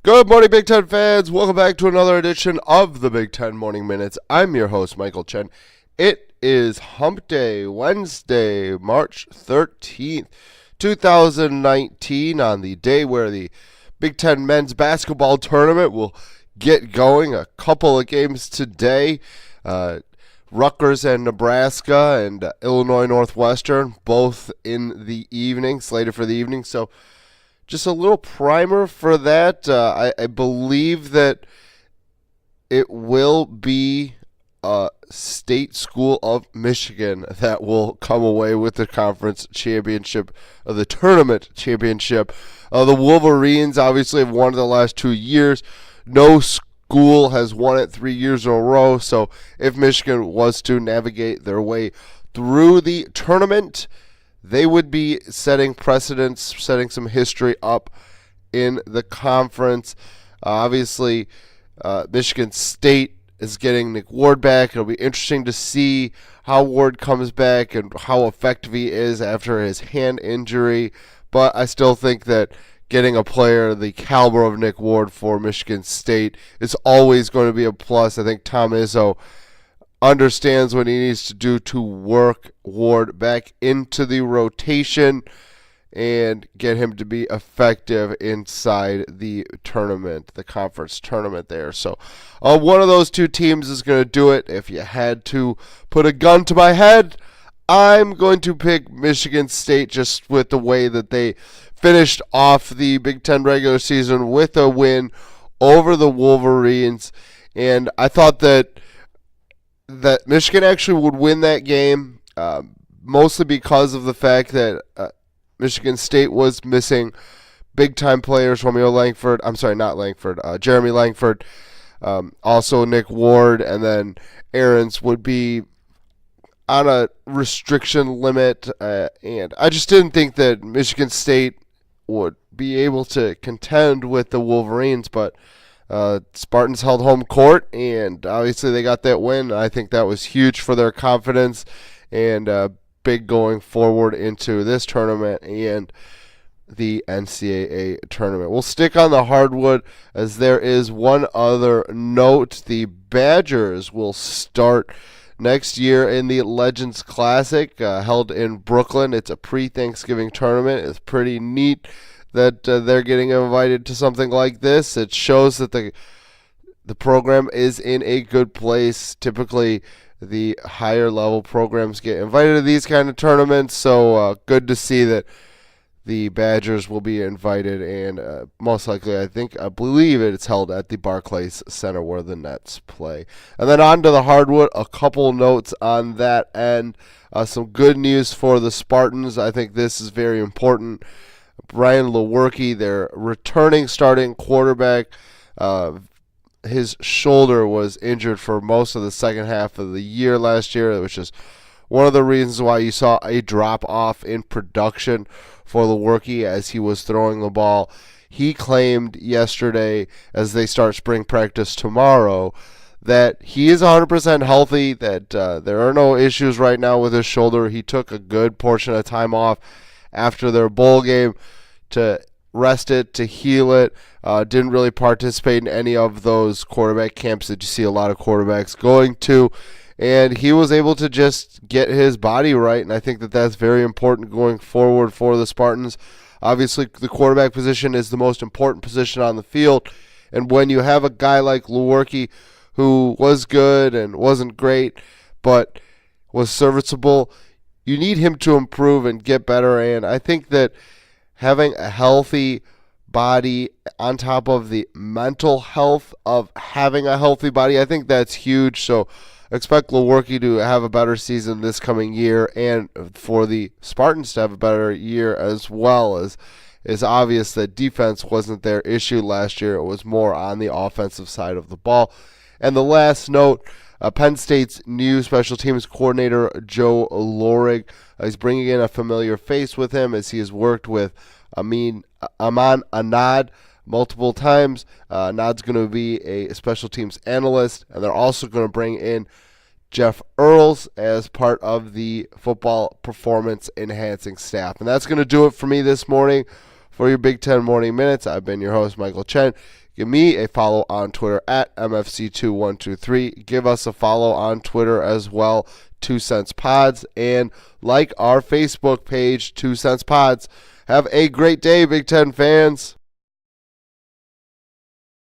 Good morning, Big Ten fans. Welcome back to another edition of the Big Ten Morning Minutes. I'm your host, Michael Chen. It is Hump Day, Wednesday, March 13th, 2019, on the day where the Big Ten men's basketball tournament will get going. A couple of games today. Rutgers and Nebraska and Illinois Northwestern, both in the evening, slated for the evening. So just a little primer for that. I believe that it will be State School of Michigan that will come away with the conference championship, the tournament championship. The Wolverines obviously have won it the last 2 years. No school has won it 3 years in a row. So if Michigan was to navigate their way through the tournament, they would be setting precedents, setting some history up in the conference. Obviously, Michigan State is getting Nick Ward back. It'll be interesting to see how Ward comes back and how effective he is after his hand injury. But I still think that getting a player the caliber of Nick Ward for Michigan State is always going to be a plus. I think Tom Izzo understands what he needs to do to work Ward back into the rotation and get him to be effective inside the tournament, the conference tournament there. So one of those two teams is going to do it. If you had to put a gun to my head, I'm going to pick Michigan State just with the way that they finished off the Big Ten regular season with a win over the Wolverines. And I thought that Michigan actually would win that game, mostly because of the fact that Michigan State was missing big-time players, Jeremy Langford, also Nick Ward, and then Aarons would be on a restriction limit, and I just didn't think that Michigan State would be able to contend with the Wolverines, but Spartans held home court, and obviously they got that win. I think that was huge for their confidence and big going forward into this tournament and the NCAA tournament. We'll stick on the hardwood as there is one other note. The Badgers will start next year in the Legends Classic held in Brooklyn. It's a pre-Thanksgiving tournament. It's pretty neat that they're getting invited to something like this. It shows that the program is in a good place. Typically, the higher level programs get invited to these kind of tournaments, so good to see that the Badgers will be invited, and most likely, I believe it's held at the Barclays Center where the Nets play. And then on to the hardwood, a couple notes on that end. Some good news for the Spartans. I think this is very important. Brian Lewerke, their returning starting quarterback, his shoulder was injured for most of the second half of the year last year, which is one of the reasons why you saw a drop-off in production for Lewerke as he was throwing the ball. He claimed yesterday, as they start spring practice tomorrow, that he is 100% healthy, that there are no issues right now with his shoulder. He took a good portion of time off after their bowl game to rest it, to heal it. Didn't really participate in any of those quarterback camps that you see a lot of quarterbacks going to. And he was able to just get his body right, and I think that that's very important going forward for the Spartans. Obviously, the quarterback position is the most important position on the field, and when you have a guy like Lewerke who was good and wasn't great but was serviceable, you need him to improve and get better, and I think that having a healthy body on top of the mental health of having a healthy body, I think that's huge. So expect Lewerke to have a better season this coming year, and for the Spartans to have a better year as well. As it's obvious that defense wasn't their issue last year. It was more on the offensive side of the ball. And the last note, Penn State's new special teams coordinator, Joe Lorig, is bringing in a familiar face with him as he has worked with Aman Anad multiple times. Anad's going to be a special teams analyst, and they're also going to bring in Jeff Earls as part of the football performance enhancing staff. And that's going to do it for me this morning for your Big Ten Morning Minutes. I've been your host, Michael Chen. Give me a follow on Twitter at MFC2123. Give us a follow on Twitter as well, 2 Cents Pods, and like our Facebook page, 2 Cents Pods. Have a great day, Big Ten fans.